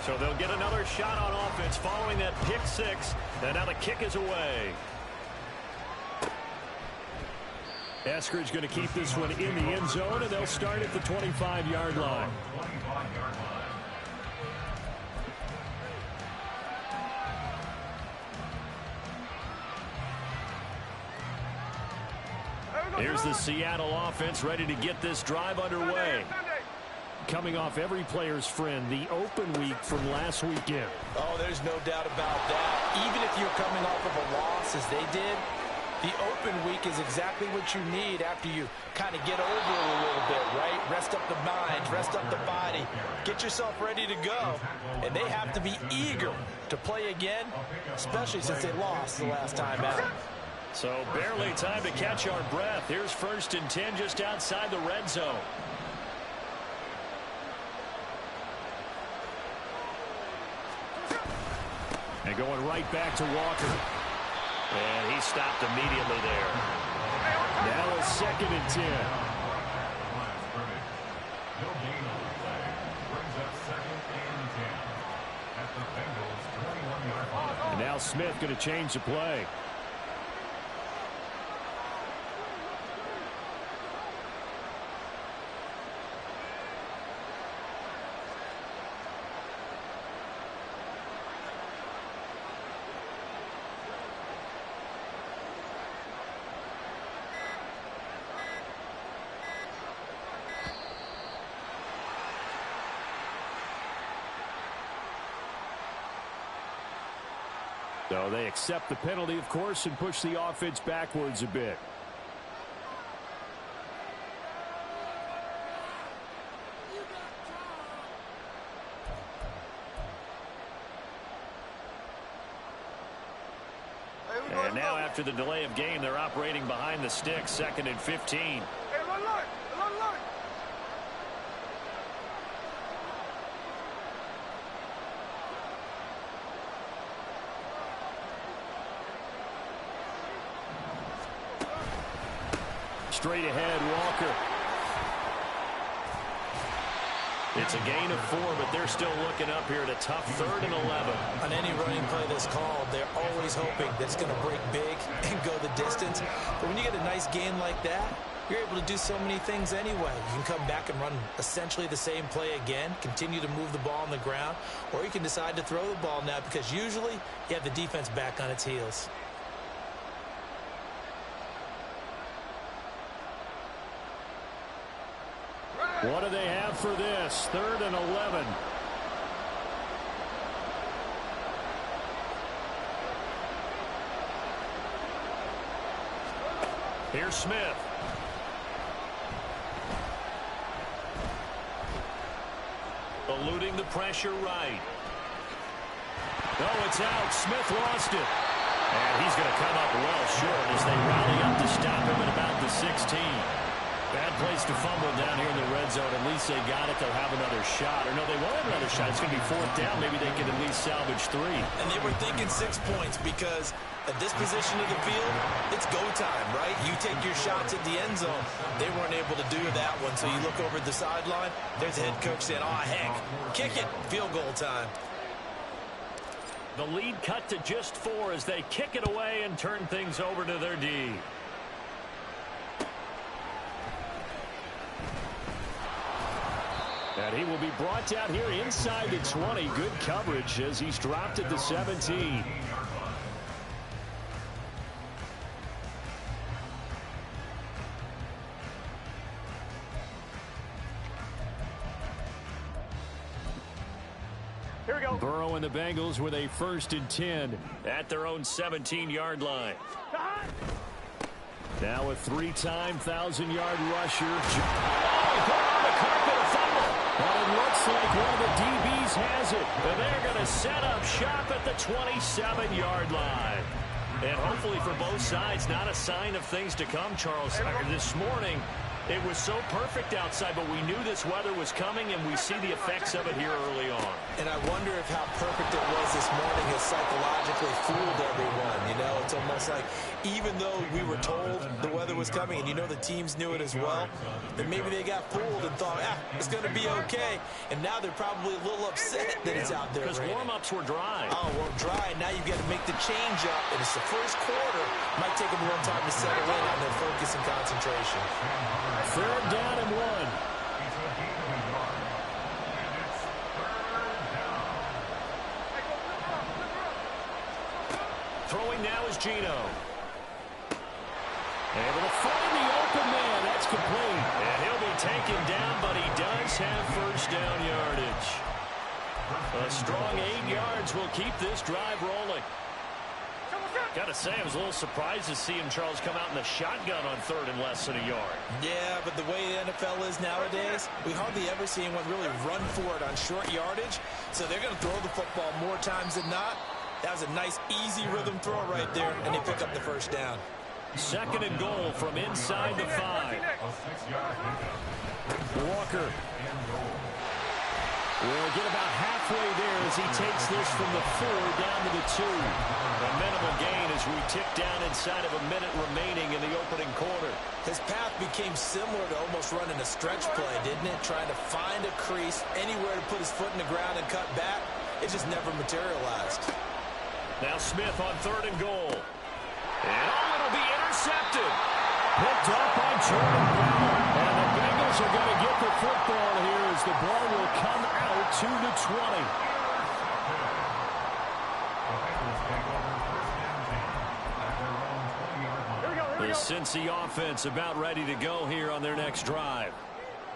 So they'll get another shot on offense following that pick six. And now the kick is away. Eskridge going to keep this one in the end zone, and they'll start at the 25-yard line. Here's the Seattle offense ready to get this drive underway. Coming off every player's friend, the open week from last weekend. Oh, there's no doubt about that. Even if you're coming off of a loss as they did, the open week is exactly what you need after you kind of get over it a little bit, right? Rest up the mind, rest up the body, get yourself ready to go. And they have to be eager to play again, especially since they lost the last time out. So barely time to catch our breath. Here's 1st and 10 just outside the red zone. And going right back to Walker. And he stopped immediately there. Now a 2nd and 10. And now Smith going to change the play. So they accept the penalty, of course, and push the offense backwards a bit. And now after the delay of game, they're operating behind the sticks, 2nd and 15. Straight ahead, Walker. It's a gain of 4, but they're still looking up here at a tough 3rd and 11. On any running play that's called, they're always hoping that it's going to break big and go the distance. But when you get a nice gain like that, you're able to do so many things anyway. You can come back and run essentially the same play again, continue to move the ball on the ground, or you can decide to throw the ball now because usually you have the defense back on its heels. What do they have for this? 3rd and 11. Here's Smith. Eluding the pressure right. Oh, it's out. Smith lost it. And he's going to come up well short as they rally up to stop him at about the 16. Bad place to fumble down here in the red zone. At least they got it. They'll have another shot. Or no, they won't have another shot. It's going to be 4th down. Maybe they can at least salvage 3. And they were thinking 6 points because at this position of the field, it's go time, right? You take your shots at the end zone. They weren't able to do that one. So you look over at the sideline. There's the head coach saying, oh, heck, kick it. Field goal time. The lead cut to just 4 as they kick it away and turn things over to their D. And he will be brought down here inside the 20. Good coverage as he's dropped at the 17. Here we go. Burrow and the Bengals with a 1st and 10 at their own 17-yard line. Now a 3-time 1,000-yard rusher. Oh, put on the carpet, a fumble. But it looks like one of the DBs has it. And they're going to set up shop at the 27-yard line. And hopefully for both sides, not a sign of things to come, Charles. This morning, It was so perfect outside, but we knew this weather was coming, and we see the effects of it here early on. And I wonder if how perfect it was this morning has psychologically fooled everyone. You know, it's almost like even though we were told the weather was coming, and you know the teams knew it as well, then maybe they got fooled and thought, it's going to be okay. And now they're probably a little upset that it's out there. Because warm-ups were dry. Oh, well, dry. Now you've got to make the change up, and it's the first quarter. Might take them a little time to settle in on their focus and concentration. Third down and 1. Throwing now is Gino. Able to find the open man. That's complete. And he'll be taken down, but he does have first down yardage. A strong 8 yards will keep this drive rolling. Got to say, I was a little surprised to see him, Charles, come out in the shotgun on third and less than a yard. Yeah, but the way the NFL is nowadays, we hardly ever see anyone really run for it on short yardage. So they're going to throw the football more times than not. That was a nice, easy rhythm throw right there, and they pick up the first down. Second and goal from inside the 5. Walker will get about halfway there as he takes this from the 4 down to the 2. A minimal gain as we tick down inside of a minute remaining in the opening quarter. His path became similar to almost running a stretch play, didn't it? Trying to find a crease, anywhere to put his foot in the ground and cut back. It just never materialized. Now Smith on third and goal. And it'll be intercepted. Picked up by Jordan Brown. And the Bengals are going to get the football here as the ball will come out to the 20. The Cincy offense about ready to go here on their next drive.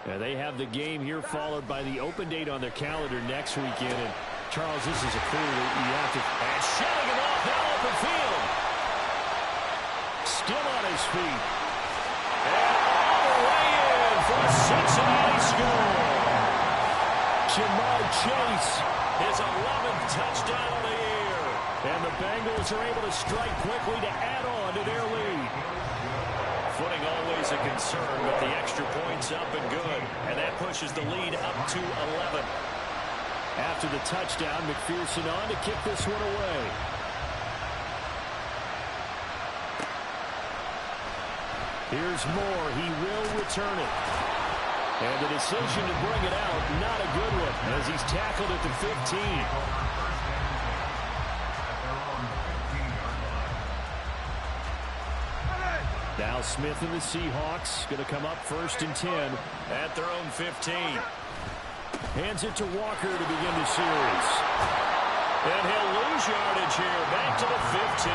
And they have the game here followed by the open date on their calendar next weekend. And Charles, this is a clue that you have to... And shutting it off now open field. Still on his feet. And all the way in for a Cincinnati score. Jamar Chase, his 11th touchdown of the year. And the Bengals are able to strike quickly to add on to their lead. Footing always a concern, but the extra point's up and good. And that pushes the lead up to 11. After the touchdown, McPherson on to kick this one away. Here's Moore. He will return it. And the decision to bring it out, not a good one, as he's tackled at the 15. Now Smith and the Seahawks going to come up first and 10 at their own 15. Hands it to Walker to begin the series. And he'll lose yardage here, back to the 15.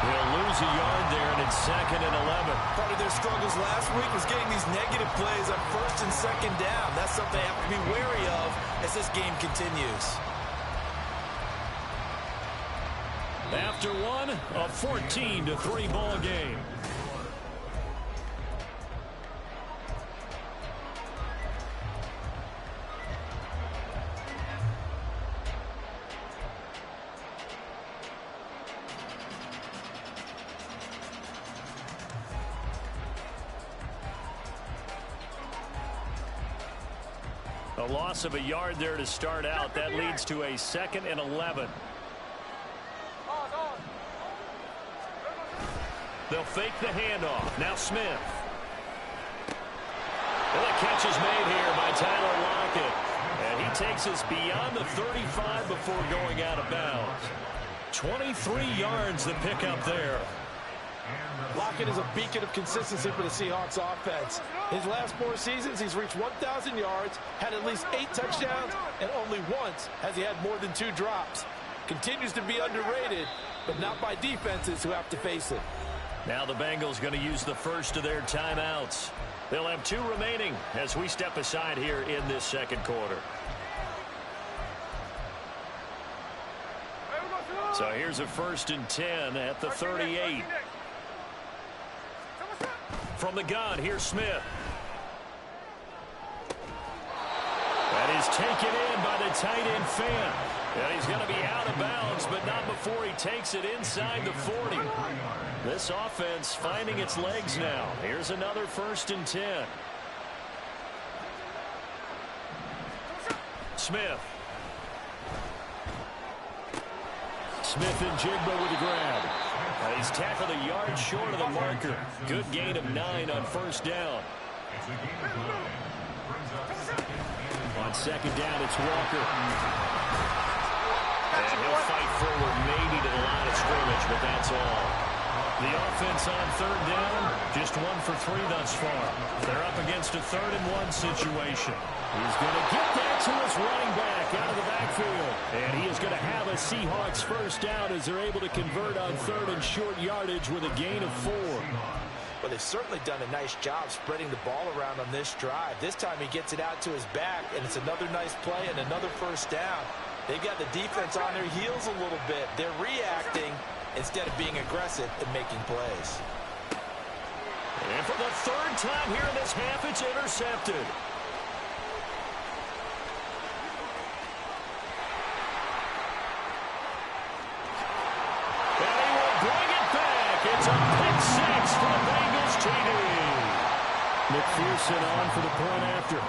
He'll lose a yard there, and it's second and 11. Part of their struggles last week was getting these negative plays on first and second down. That's something they have to be wary of as this game continues. After one, a 14-3 ball game. A loss of a yard there to start out. That leads to a second and 11. They'll fake the handoff. Now Smith. Well, the catch is made here by Tyler Lockett. And he takes us beyond the 35 before going out of bounds. 23 yards to pick up there. Lockett is a beacon of consistency for the Seahawks offense. His last 4 seasons, he's reached 1,000 yards, had at least 8 touchdowns, and only once has he had more than 2 drops. Continues to be underrated, but not by defenses who have to face it. Now the Bengals going to use the first of their timeouts. They'll have 2 remaining as we step aside here in this second quarter. So here's a first and 10 at the 38. From the gun, here's Smith. That He's taken in by the tight end fan. And he's going to be out of bounds, but not before he takes it inside the 40. This offense finding its legs now. Here's another 1st and 10. Smith. Smith and Jigba with the grab. He's tackled a yard short of the marker. Good gain of 9 on 1st down. On 2nd down, it's Walker. And he'll fight forward maybe to the line of scrimmage, but that's all. The offense on 3rd down, just 1 for 3 thus far. They're up against a 3rd and 1 situation. He's going to get that to his running back out of the backfield. And he is going to have a Seahawks 1st down as they're able to convert on 3rd and short yardage with a gain of 4. Well, they've certainly done a nice job spreading the ball around on this drive. This time he gets it out to his back, and it's another nice play and another 1st down. They've got the defense on their heels a little bit. They're reacting instead of being aggressive and making plays. And for the 3rd time here in this half, it's intercepted. And he will bring it back. It's a pick 6 for the Bengals TD. McPherson on for the point after.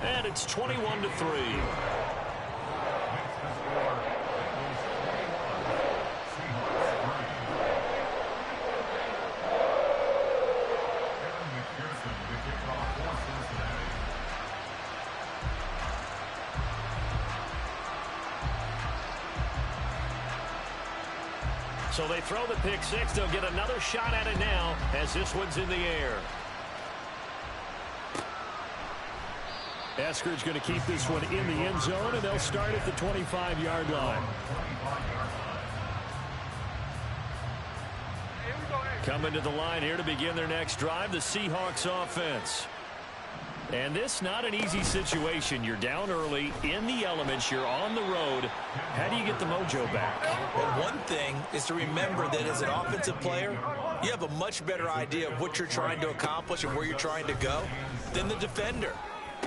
And it's 21-3. So they throw the pick 6. They'll get another shot at it now as this one's in the air. Eskridge going to keep this one in the end zone, and they'll start at the 25-yard line. Coming to the line here to begin their next drive, the Seahawks offense. And this not an easy situation. You're down early, in the elements, you're on the road. How do you get the mojo back? Well, one thing is to remember that as an offensive player, you have a much better idea of what you're trying to accomplish and where you're trying to go than the defender.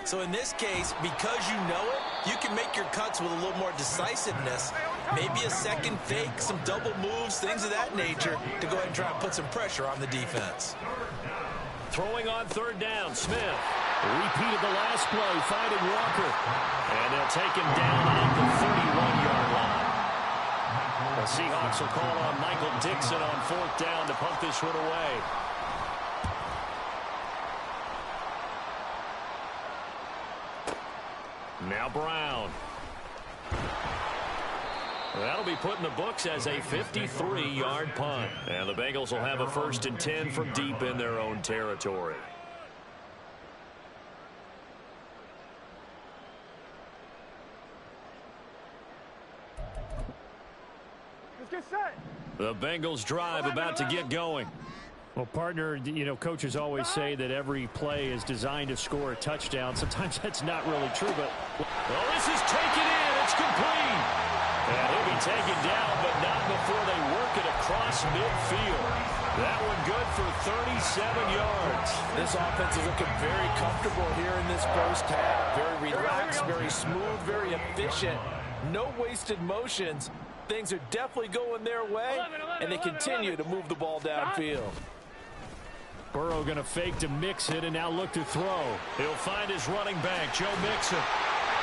So in this case, because you know it, you can make your cuts with a little more decisiveness. Maybe a second fake, some double moves, things of that nature to go ahead and try and put some pressure on the defense. Throwing on 3rd down, Smith. Repeat of the last play, finding Walker. And they'll take him down at the 31-yard line. The Seahawks will call on Michael Dixon on 4th down to punt this one away. Now Brown. That'll be put in the books as a 53-yard punt. And the Bengals will have a 1st and 10 from deep in their own territory. Let's get set. The Bengals drive about to get going. Well, partner, you know, coaches always say that every play is designed to score a touchdown. Sometimes that's not really true, but... Well, this is taken in. It's complete. And he'll be taken down, but not before they work it across midfield. That one good for 37 yards. This offense is looking very comfortable here in this 1st half. Very relaxed, very smooth, very efficient. No wasted motions. Things are definitely going their way, and they continue to move the ball downfield. Burrow going to fake to Mixon and now look to throw. He'll find his running back, Joe Mixon.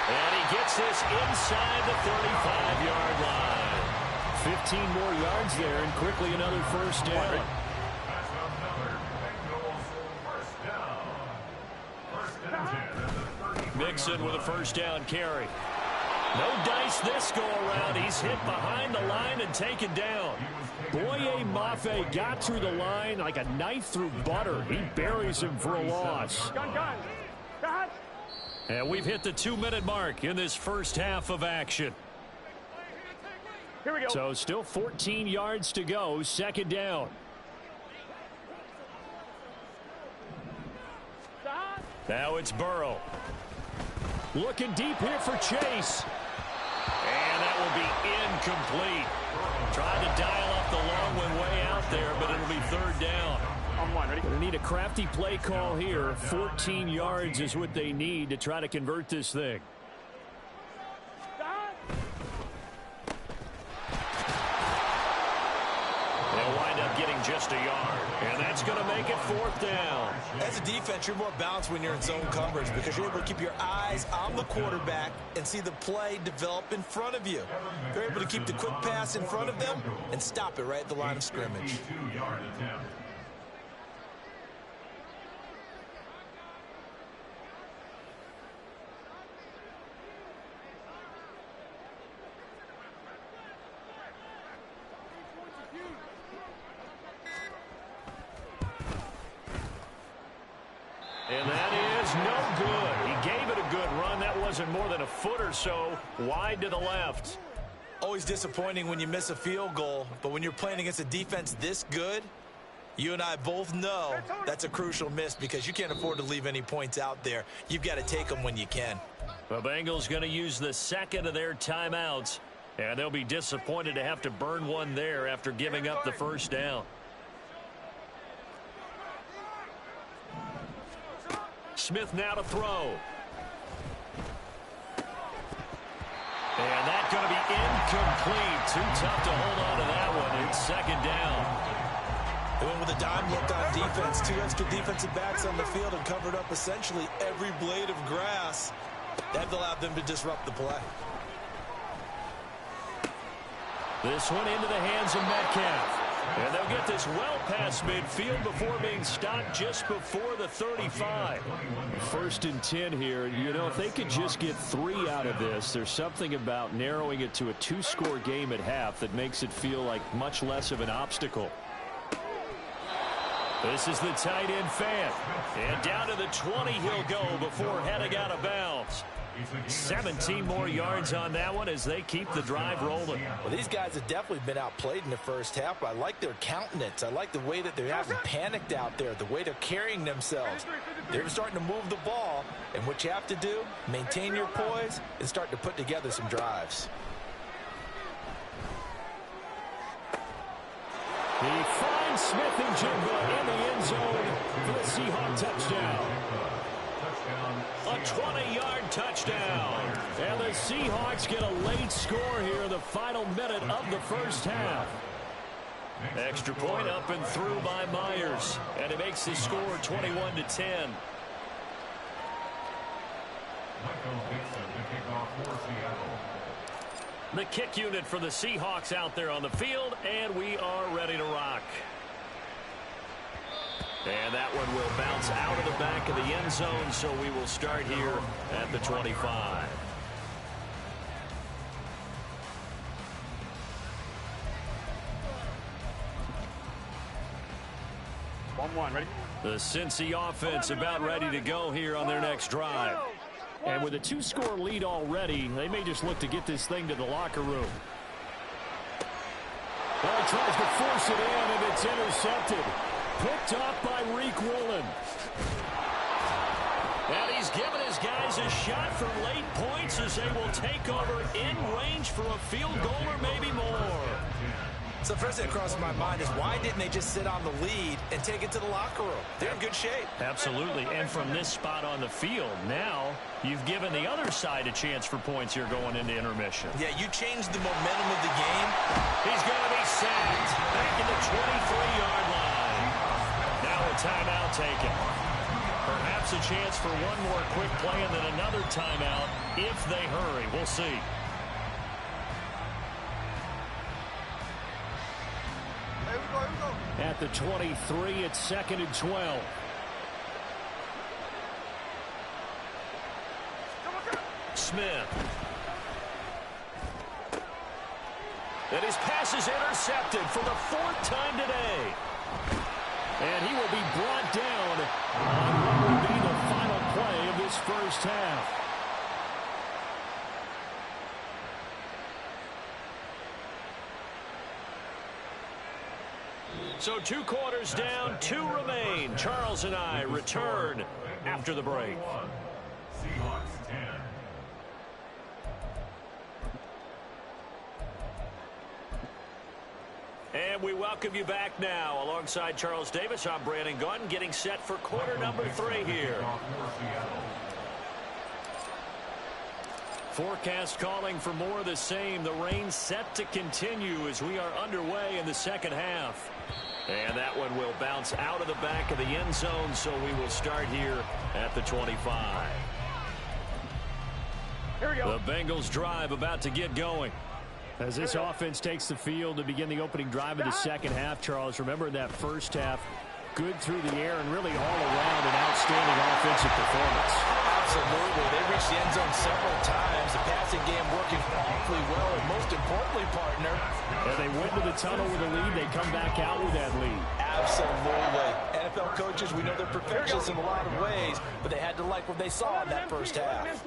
And he gets this inside the 35-yard line. 15 more yards there and quickly another 1st down. Mixon with a 1st down carry. No dice this go-around. He's hit behind the line and taken down. Boye Mafe got through the line like a knife through butter. He buries him for a loss. Gun. And we've hit the 2-minute mark in this 1st half of action. Here we go. So still 14 yards to go. 2nd down. Now it's Burrow. Looking deep here for Chase. And that will be incomplete. Tried to dial up the long one way out there, but it'll be 3rd down. On one, ready? Going to need a crafty play call here. 14 yards is what they need to try to convert this thing. They'll wind up getting just a yard, and that's going to make it 4th down. As a defense, you're more balanced when you're in zone coverage because you're able to keep your eyes on the quarterback and see the play develop in front of you. You're able to keep the quick pass in front of them and stop it right at the line of scrimmage. And that is no good. He gave it a good run. That wasn't more than a foot or so wide to the left. Always disappointing when you miss a field goal, but when you're playing against a defense this good, you and I both know that's a crucial miss because you can't afford to leave any points out there. You've got to take them when you can. The Bengals going to use the second of their timeouts, and they'll be disappointed to have to burn one there after giving up the first down. Smith now to throw. And that's going to be incomplete. Too tough to hold on to that one. It's 2nd down. They went with a dime look on defense. 2 extra defensive backs on the field and covered up essentially every blade of grass. That allowed them to disrupt the play. This one into the hands of Metcalf. And they'll get this well past midfield before being stopped just before the 35. 1st and 10 here. You know, if they could just get 3 out of this, there's something about narrowing it to a 2-score game at half that makes it feel like much less of an obstacle. This is the tight end fan. And down to the 20 he'll go before heading out of bounds. 17 more yards on that one as they keep the drive rolling. Well, these guys have definitely been outplayed in the first half, but I like their countenance. I like the way that they haven't panicked out there, the way they're carrying themselves. They're starting to move the ball, and what you have to do, maintain your poise and start to put together some drives. He finds Smith and Jigba in the end zone for the Seahawks touchdown. A 20-yard touchdown. And the Seahawks get a late score here in the final minute of the first half. Extra point up and through by Myers. And it makes the score 21-10. The kick unit for the Seahawks out there on the field, and we are ready to rock. And that one will bounce out of the back of the end zone, so we will start here at the 25. One, ready? The Cincy offense about ready to go here on their next drive. And with a 2-score lead already, they may just look to get this thing to the locker room. Well, he tries to force it in, and it's intercepted. Picked off by Reek Woolen. And he's given his guys a shot for late points as they will take over in range for a field goal or maybe more. So first thing that crosses my mind is why didn't they just sit on the lead and take it to the locker room? They're in good shape. Absolutely. And from this spot on the field, now you've given the other side a chance for points here going into intermission. Yeah, you changed the momentum of the game. He's going to be sacked back in the 23-yard line. Now a timeout taken. Perhaps a chance for one more quick play and then another timeout if they hurry. We'll see. At the 23, it's 2nd and 12. Smith. And his pass is intercepted for the 4th time today. And he will be brought down on what will be the final play of this first half. So 2 quarters down, 2 remain. Charles and I return after the break. Seahawks 10. And we welcome you back now. Alongside Charles Davis, I'm Brandon Gunn, getting set for quarter number 3 here. Forecast calling for more of the same. The rain set to continue as we are underway in the second half. And that one will bounce out of the back of the end zone, so we will start here at the 25. Here we go. The Bengals drive about to get going. As this offense takes the field to begin the opening drive of the second half, Charles, remember that first half, good through the air and really all around an outstanding offensive performance. Absolutely. They reached the end zone several times. The passing game working awfully well, and most importantly, partner. And they went to the tunnel with a lead. They come back out with that lead. Absolutely. NFL coaches, we know they're perfectionists in a lot of ways, but they had to like what they saw in that first half.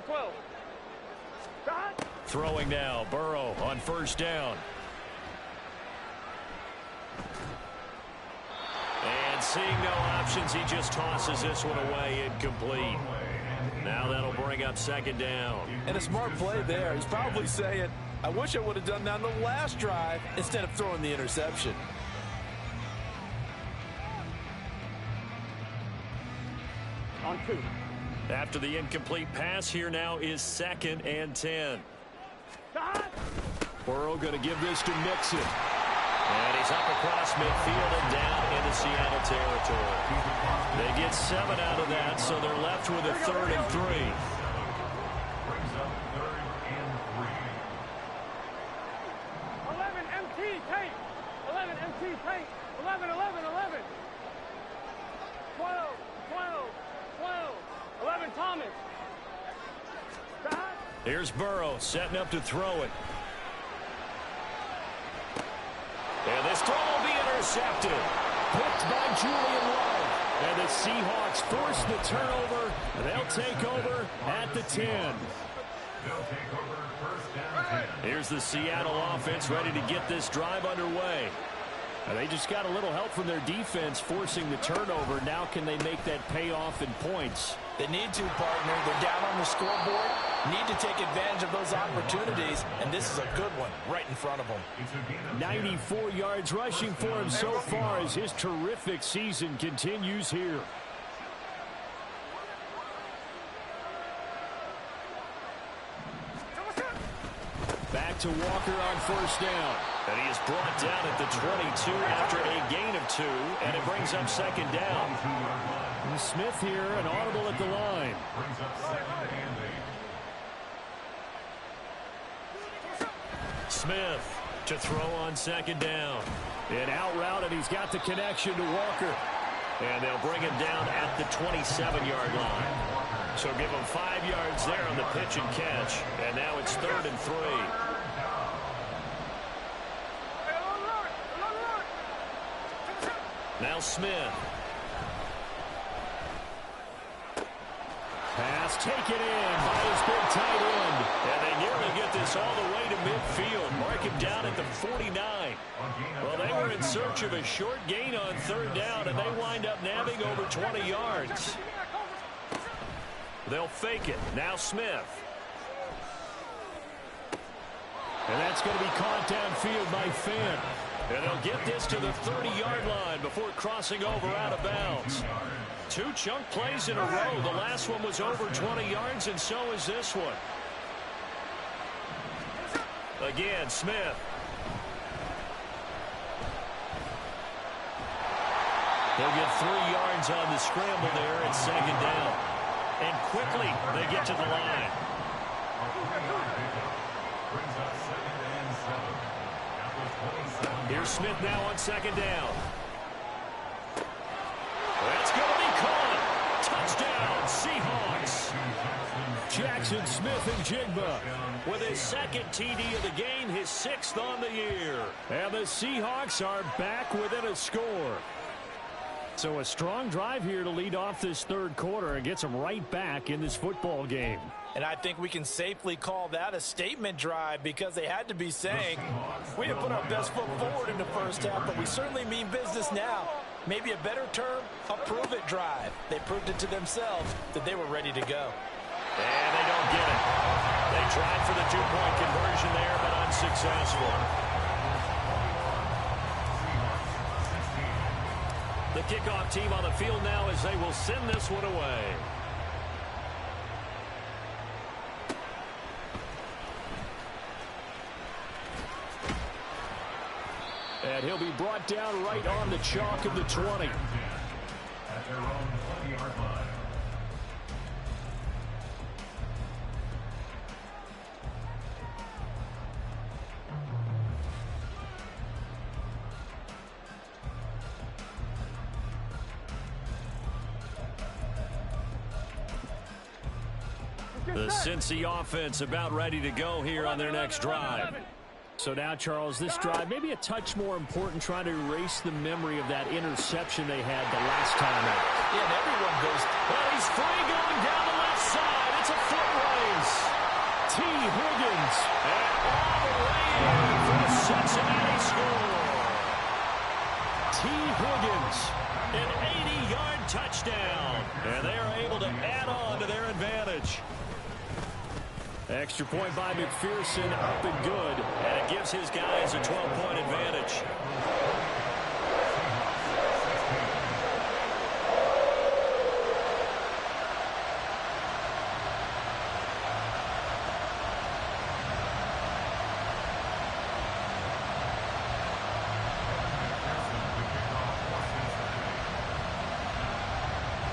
12. Throwing now, Burrow on first down. And seeing no options, he just tosses this one away, incomplete. Now that'll bring up second down. And a smart play there. He's probably saying, I wish I would have done that on the last drive instead of throwing the interception. On 2. After the incomplete pass, here now is 2nd and 10. Burrow going to give this to Mixon. And he's up across midfield and down into Seattle territory. They get 7 out of that, so they're left with a 3rd and 3. Brings up 3rd and 3. 11 MT tape. 11 MT tape. 11. 12. 11 Thomas. Here's Burrow setting up to throw it. And this throw will be intercepted. Picked by Julian Love. And the Seahawks force the turnover. They'll take over at the 10. They'll take over first down 10. Here's the Seattle offense ready to get this drive underway. They just got a little help from their defense forcing the turnover. Now can they make that pay off in points? They need to, partner. They're down on the scoreboard. Need to take advantage of those opportunities, and this is a good one right in front of them. 94 yards rushing for him so far as his terrific season continues here. Back to Walker on first down. And he is brought down at the 22 after a gain of 2, and it brings up second down. And Smith here, an audible at the line. Brings up 2nd and 8. Smith to throw on second down. An out route, and he's got the connection to Walker. And they'll bring him down at the 27-yard line. So give him 5 yards there on the pitch and catch. And now it's 3rd and 3. Now Smith. Pass taken in by his big tight end. And they nearly get this all the way to midfield. Mark him down at the 49. Well, they were in search of a short gain on 3rd down, and they wind up nabbing over 20 yards. They'll fake it. Now Smith. And that's going to be caught downfield by Finn. And they'll get this to the 30-yard line before crossing over out of bounds. 2 chunk plays in a row. The last one was over 20 yards, and so is this one. Again, Smith. They'll get 3 yards on the scramble there at second down. And quickly, they get to the line. Brings up 2nd and 7. Here's Smith now on second down. That's going to be caught. Touchdown, Seahawks. Jackson Smith-Njigba With his 2nd TD of the game, his 6th on the year. And the Seahawks are back within a score. So a strong drive here to lead off this 3rd quarter and gets them right back in this football game. And I think we can safely call that a statement drive because they had to be saying, we didn't put our best foot forward in the first half, but we certainly mean business now. Maybe a better term, a prove-it drive. They proved it to themselves that they were ready to go. And they don't get it. They Tried for the two-point conversion there, but unsuccessful. The kickoff team on the field now as they will send this one away. And he'll be brought down right on the chalk of the 20. At their own 20-yard line. The Cincy offense about ready to go here on their next drive. So now, Charles, this drive maybe a touch more important, trying to erase the memory of that interception they had the last time out. Yeah, and everyone goes, well, he's free going down the left side. It's a foot race. T. Higgins. And all the way in for the Cincinnati score. T. Higgins. An 80-yard touchdown. And they are able to add on to their advantage. Extra point by McPherson, up and good. And it gives his guys a 12-point advantage.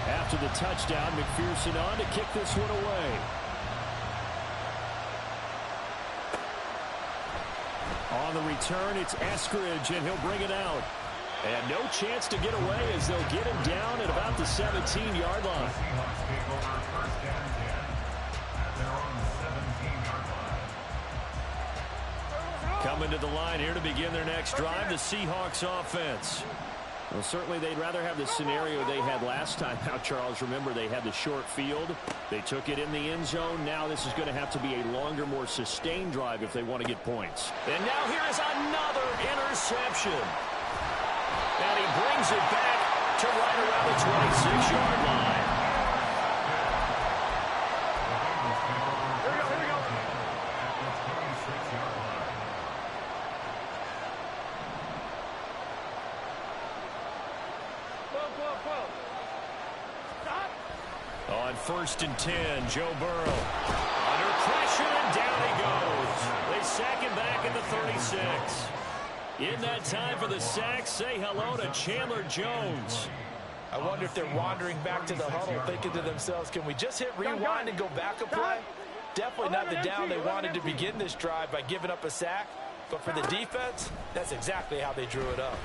After the touchdown, McPherson on to kick this one away. On the return, it's Eskridge, and he'll bring it out. And no chance to get away as they'll get him down at about the 17-yard line. Seahawks take over first and 10 at their own 17-yard line. Coming to the line here to begin their next drive, the Seahawks offense. Well, certainly they'd rather have the scenario they had last time out, Charles. Remember, they had the short field. They took it in the end zone. Now this is going to have to be a longer, more sustained drive if they want to get points. And now here is another interception. And he brings it back to right around the 26-yard line. Here we go. At the 26-yard line. Stop. On 1st and 10, Joe Burrow. Under pressure, and down he goes. They sack him back at the 36. In that time for the sack, say hello to Chandler Jones. I wonder if they're wandering back to the huddle thinking to themselves, can we just hit rewind and go back a play? Definitely not the down they wanted to begin this drive by giving up a sack. But for the defense, that's exactly how they drew it up.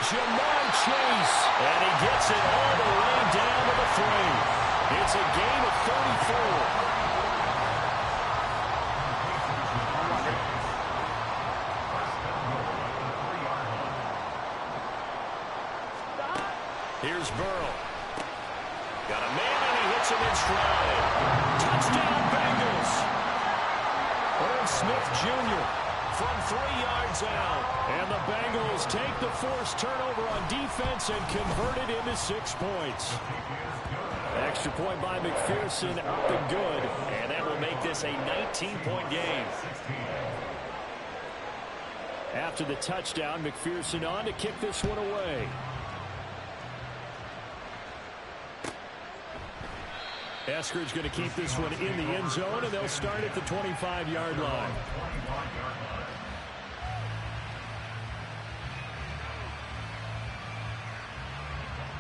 Jamar Chase. And he gets it all the way down to the 3. It's a gain of 34. Here's Burrow. Got a man, and he hits him in stride. Touchdown, Bengals. Irv Smith Jr. from 3 yards out. And the Bengals take the forced turnover on defense and convert it into 6 points. Extra point by McPherson, up and good. And that will make this a 19-point game. After the touchdown, McPherson on to kick this one away. Eskridge going to keep this one in the end zone, and they'll start at the 25-yard line.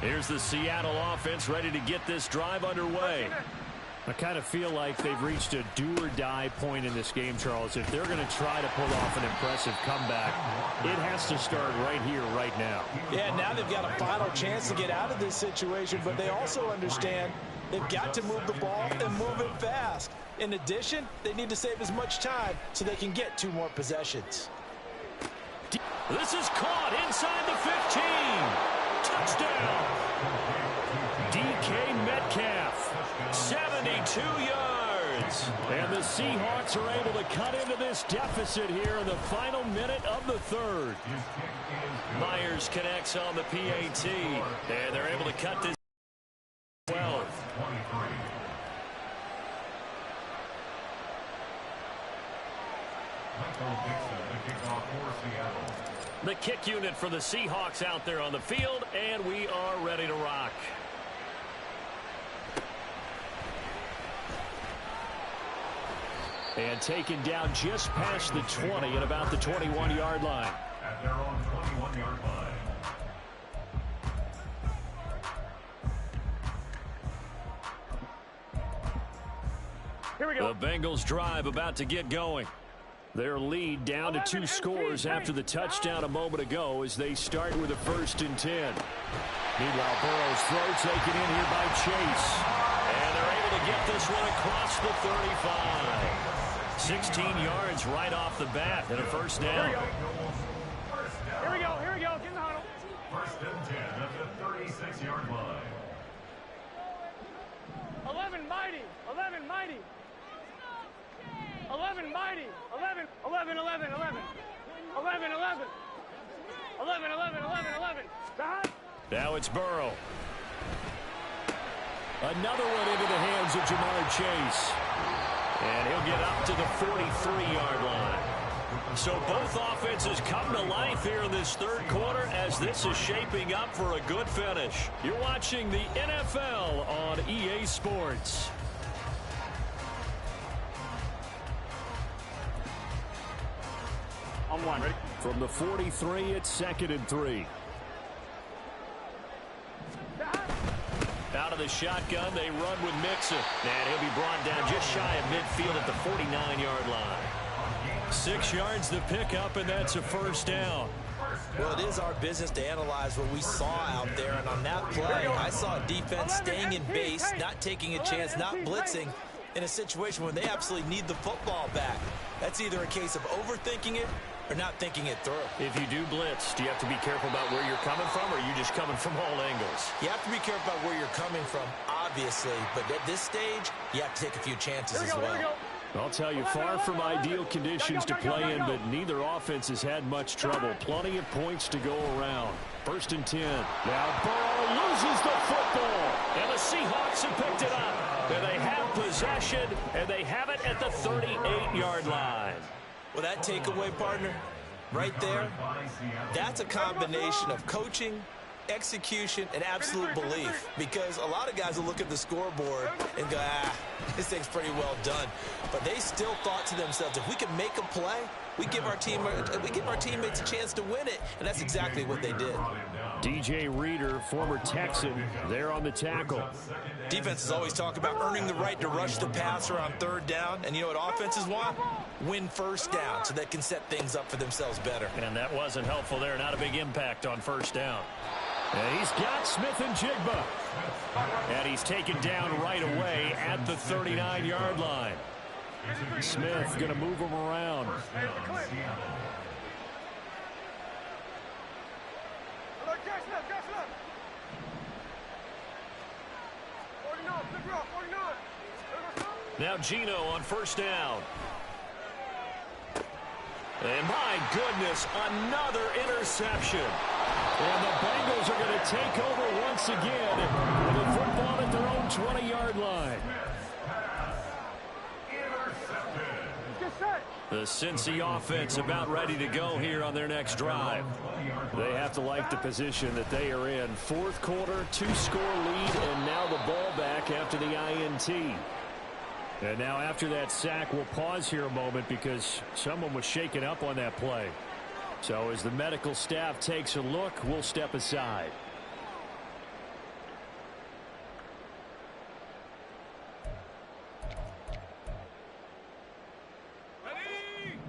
Here's the Seattle offense ready to get this drive underway. I kind of feel like they've reached a do-or-die point in this game, Charles. If they're going to try to pull off an impressive comeback, it has to start right here, right now. Yeah, now they've got a final chance to get out of this situation, but they also understand they've got to move the ball and move it fast. In addition, they need to save as much time so they can get 2 more possessions. This is caught inside the 15. Touchdown. DK Metcalf. 72 yards. And the Seahawks are able to cut into this deficit here in the final minute of the 3rd. Myers connects on the PAT. And they're able to cut this 12. Michael Dixon, the kickoff for Seattle. The kick unit for the Seahawks out there on the field, and we are ready to rock. And taken down just past the 20 at about the 21-yard line. At their own 21-yard line. Here we go. The Bengals drive about to get going. Their lead down to 2 scores after the touchdown a moment ago as they start with a 1st and 10. Meanwhile, Burrow's throw taken in here by Chase. And they're able to get this one across the 35. 16 yards right off the bat and a 1st down. Here we go. Here we go. Get in the huddle. 1st and 10 at the 36-yard line. 11 mighty. 11 mighty. 11 mighty. 11. 11. 11. 11. 11. 11. 11. 11. 11. 11. Behind. Now it's Burrow. Another one into the hands of Jamar Chase. And he'll get up to the 43-yard line. So both offenses come to life here in this 3rd quarter as this is shaping up for a good finish. You're watching the NFL on EA Sports. On one. Ready? From the 43, it's 2nd and 3. Out of the shotgun, they run with Mixon. And he'll be brought down just shy of midfield at the 49-yard line. 6 yards to pick up, and that's a 1st down. Well, it is our business to analyze what we saw out there. And on that play, I saw a defense staying in base, not taking a chance, not blitzing in a situation where they absolutely need the football back. That's either a case of overthinking it or not thinking it through. If you do blitz, do you have to be careful about where you're coming from, or are you just coming from all angles? You have to be careful about where you're coming from, obviously. But at this stage, you have to take a few chances as well. I'll tell you, far from ideal conditions to play in, but neither offense has had much trouble. Plenty of points to go around. 1st and 10. Now Burrow loses the football, and the Seahawks have picked it up. And they have possession, and they have it at the 38-yard line. Well, that takeaway, partner, right there, that's a combination of coaching, execution, and absolute belief. Because a lot of guys will look at the scoreboard and go, this thing's pretty well done. But they still thought to themselves, if we can make a play, we give our teammates a chance to win it. And that's exactly what they did. DJ Reader, former Texan, there on the tackle. Defenses always talk about earning the right to rush the passer on 3rd down. And you know what offenses want? Win 1st down so they can set things up for themselves better. And that wasn't helpful there. Not a big impact on 1st down. And he's got Smith and Jigba. And he's taken down right away at the 39-yard line. Smith going to move him around. Now Gino on 1st down. And my goodness, another interception. And the Bengals are going to take over once again with a football at their own 20-yard line. The Cincy offense about ready to go here on their next drive. They have to like the position that they are in. 4th quarter, 2-score lead, and now the ball back after the INT. And now after that sack, we'll pause here a moment because someone was shaken up on that play. So as the medical staff takes a look, we'll step aside.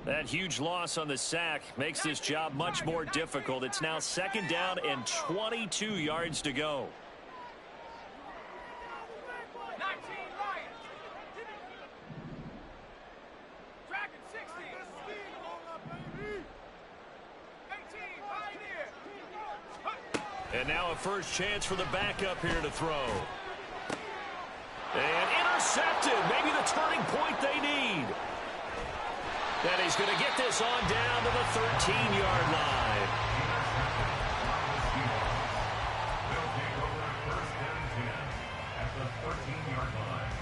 That huge loss on the sack makes this job much more difficult. It's now 2nd down and 22 yards to go. And now a first chance for the backup here to throw. And intercepted. Maybe the turning point they need. And he's going to get this on down to the 13-yard line. They'll take over 1st and 10 at the 13-yard line.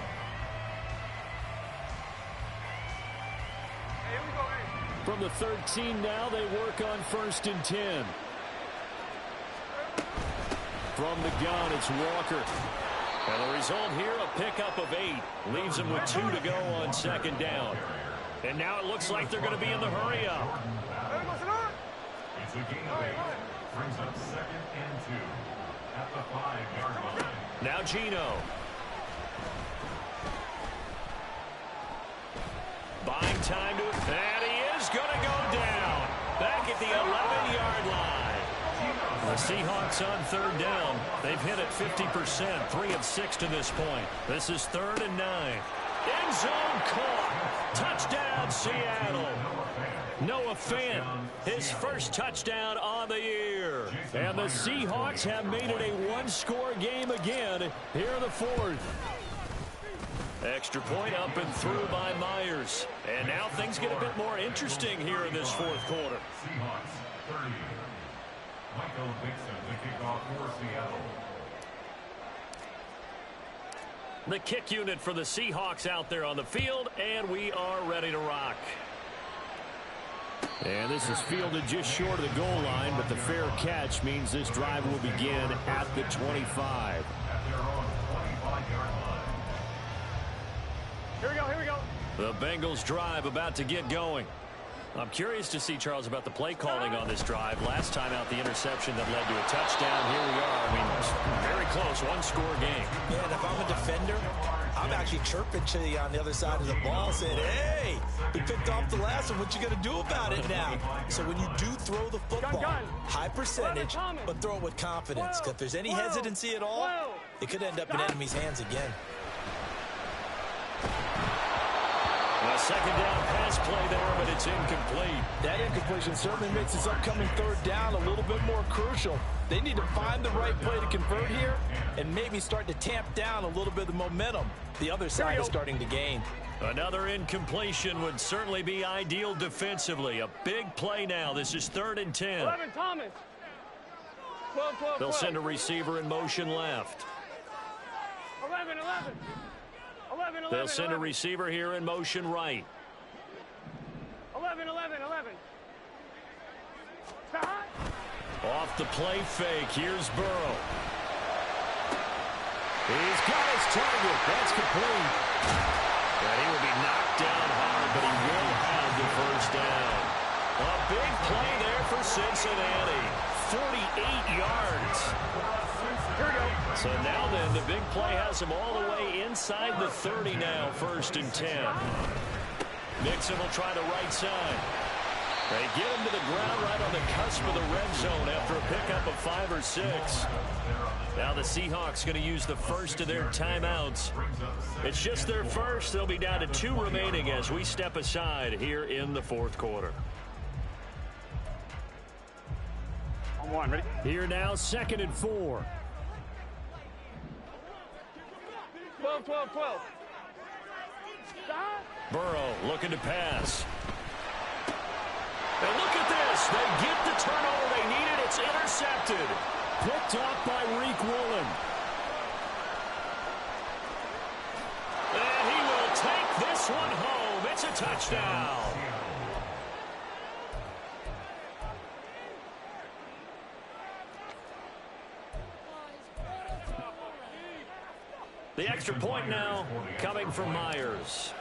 Hey, here we go, hey. From the 13 now, they work on 1st and 10. From the gun, it's Walker. And the result here, a pickup of 8. Leaves them with 2 to go on 2nd down. And now it looks like they're going to be in the hurry-up. It's a gain of 8. Brings up 2nd and 2 at the 5-yard line. Now Gino. Buying time to it. And he is going to go down. Back at the 11-yard line. The Seahawks on 3rd down. They've hit it 50%, 3 of 6 to this point. This is 3rd and 9. End zone caught. Touchdown, Seattle. Noah Fant, his first touchdown on the year. And the Seahawks have made it a one-score game again here in the 4th. Extra point up and through by Myers. And now things get a bit more interesting here in this 4th quarter. Seahawks 30. Michael Dixon, the kickoff for Seattle. The kick unit for the Seahawks out there on the field, and we are ready to rock. And this is fielded just short of the goal line, but the fair catch means this drive will begin at the 25. At their own 25-yard line. Here we go, here we go. The Bengals drive about to get going. I'm curious to see, Charles, about the play calling on this drive. Last time out, the interception that led to a touchdown. Here we are. I mean, very close, one-score game. Yeah, and if I'm a defender, I'm actually chirping to you on the other side of the ball saying, hey, we picked off the last one. What you going to do about it now? So when you do throw the football, high percentage, but throw it with confidence. Because if there's any hesitancy at all, it could end up in enemy's hands again. A 2nd down pass play there, but it's incomplete. That incompletion certainly makes this upcoming 3rd down a little bit more crucial. They need to find the right play to convert here and maybe start to tamp down a little bit of the momentum the other side is starting to gain. Another incompletion would certainly be ideal defensively. A big play now. This is 3rd and 10. 11, Thomas. 12, 12, They'll 12. send a receiver in motion left. 11, 11. 11, 11, They'll send a 11. receiver here in motion right. 11, 11, 11. Stop. Off the play fake. Here's Burrow. He's got his target. That's complete. And he will be knocked down hard, but he will have the 1st down. A big play there for Cincinnati. 48 yards. Here we go. So now then, the big play has him all the way inside the 30 now, 1st and 10. Mixon will try the right side. They get him to the ground right on the cusp of the red zone after a pickup of 5 or 6. Now the Seahawks going to use the first of their timeouts. It's just their first. They'll be down to 2 remaining as we step aside here in the 4th quarter. On 1, ready? Here now, 2nd and 4. 12, 12, 12. Stop. Burrow looking to pass. And look at this. They get the turnover they needed. It's intercepted. Picked off by Reek Woolen. And he will take this one home. It's a touchdown. The extra point now coming from Myers.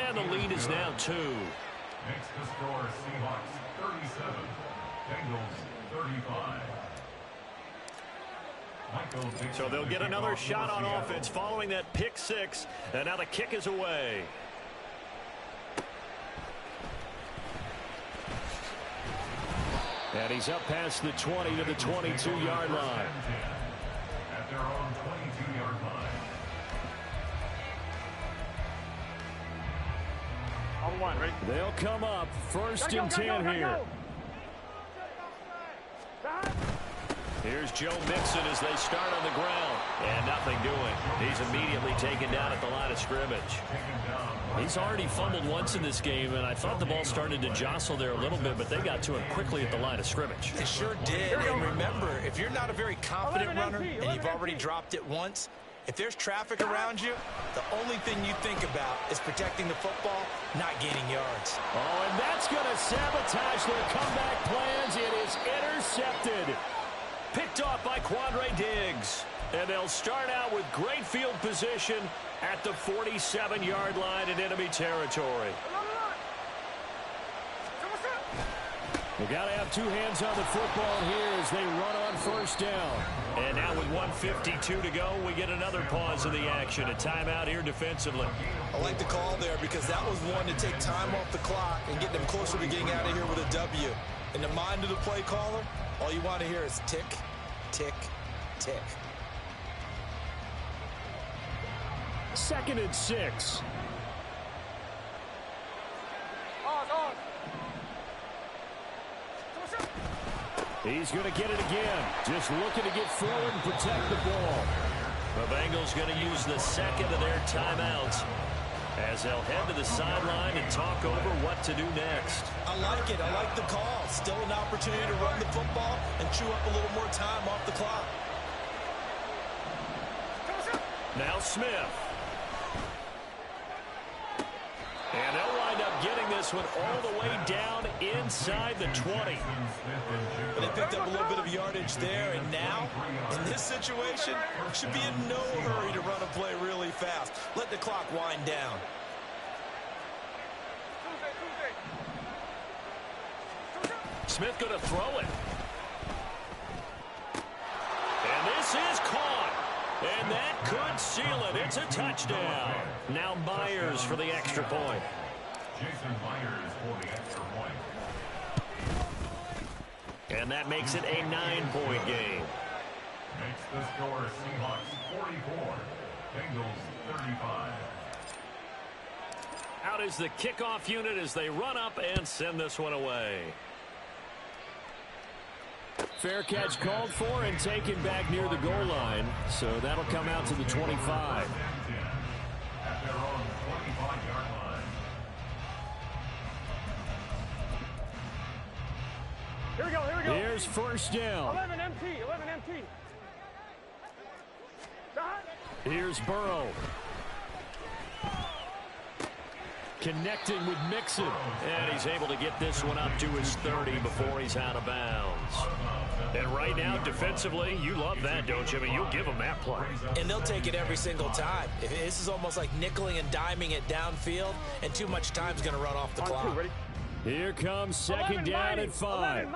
And the lead is now 2. Makes the score Seahawks 37, Bengals 35. So they'll get another shot on offense following that pick 6. And now the kick is away. And he's up past the 20 to the 22-yard line. At their own 22-yard line. On 1, ready? They'll come up 1st and 10 here. Stop. Here's Joe Mixon as they start on the ground. And nothing doing. He's immediately taken down at the line of scrimmage. He's already fumbled once in this game, and I thought the ball started to jostle there a little bit, but they got to him quickly at the line of scrimmage. It sure did. And remember, if you're not a very confident runner and you've already dropped it once, If there's traffic around you, the only thing you think about is protecting the football, not gaining yards. Oh, and that's going to sabotage their comeback plans. It is intercepted. Picked off by Quandre Diggs. And they'll start out with great field position at the 47-yard line in enemy territory. We got to have two hands on the football here as they run on first down. And now with 1:52 to go, we get another pause of the action. A timeout here defensively. I like the call there because that was one to take time off the clock and get them closer to getting out of here with a W. In the mind of the play caller, all you want to hear is tick, tick, tick. 2nd and 6. He's going to get it again. Just looking to get forward and protect the ball. The Bengals going to use the second of their timeouts as they'll head to the sideline and talk over what to do next. I like it. I like the call. Still an opportunity to run the football and chew up a little more time off the clock. Now Smith. And they'll wind up getting this one all the way down inside the 20. But they picked up a little bit of yardage there, and now, in this situation, should be in no hurry to run a play really fast. Let the clock wind down. Smith going to throw it. And this is caught. And that could seal it. It's a touchdown. Now Myers for the extra point. Jason Myers for the extra point. And that makes it a 9-point game. Makes the score Seahawks 44, Bengals 35. Out is the kickoff unit as they run up and send this one away. Fair catch called for and taken back near the goal line. So that'll come out to the 25. At their own 25-yard line. Here we go, here we go. Here's first down. 11 MT, 11 MT. Here's Burrow. Connecting with Mixon. And he's able to get this one up to his 30 before he's out of bounds. And right now, defensively, you love that, don't you? I mean, you'll give them that play. And they'll take it every single time. This is almost like nickeling and diming it downfield, and too much time's going to run off the clock. Here comes second down at 5.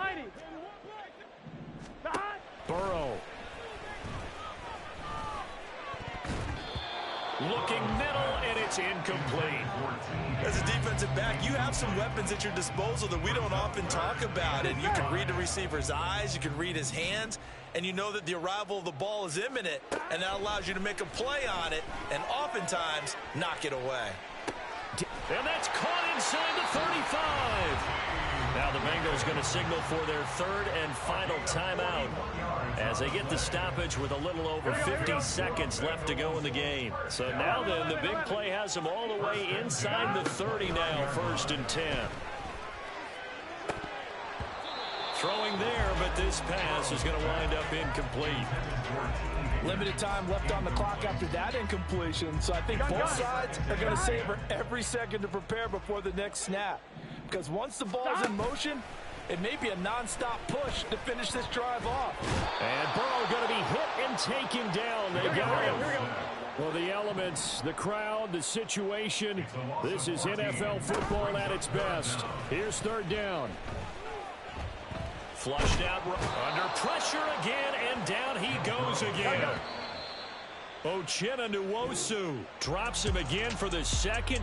Burrow. Looking middle, and it's incomplete. As a defensive back, you have some weapons at your disposal that we don't often talk about. And you can read the receiver's eyes, you can read his hands, and you know that the arrival of the ball is imminent, and that allows you to make a play on it and oftentimes knock it away. And that's caught inside the 35. Now the Bengals going to signal for their third and final timeout as they get the stoppage with a little over 50 seconds left to go in the game. So now then, the big play has them all the way inside the 30 now, 1st and 10. Throwing there, but this pass is going to wind up incomplete. Limited time left on the clock after that incompletion, so I think both sides are going to savor every second to prepare before the next snap. Because once the ball's in motion, it may be a non-stop push to finish this drive off. And Burrow going to be hit and taken down. They got him. Well, the elements, the crowd, the situation, this is NFL football at its best. Here's third down. Flushed out, under pressure again, and down he goes again. Uchenna Nwosu drops him again for the second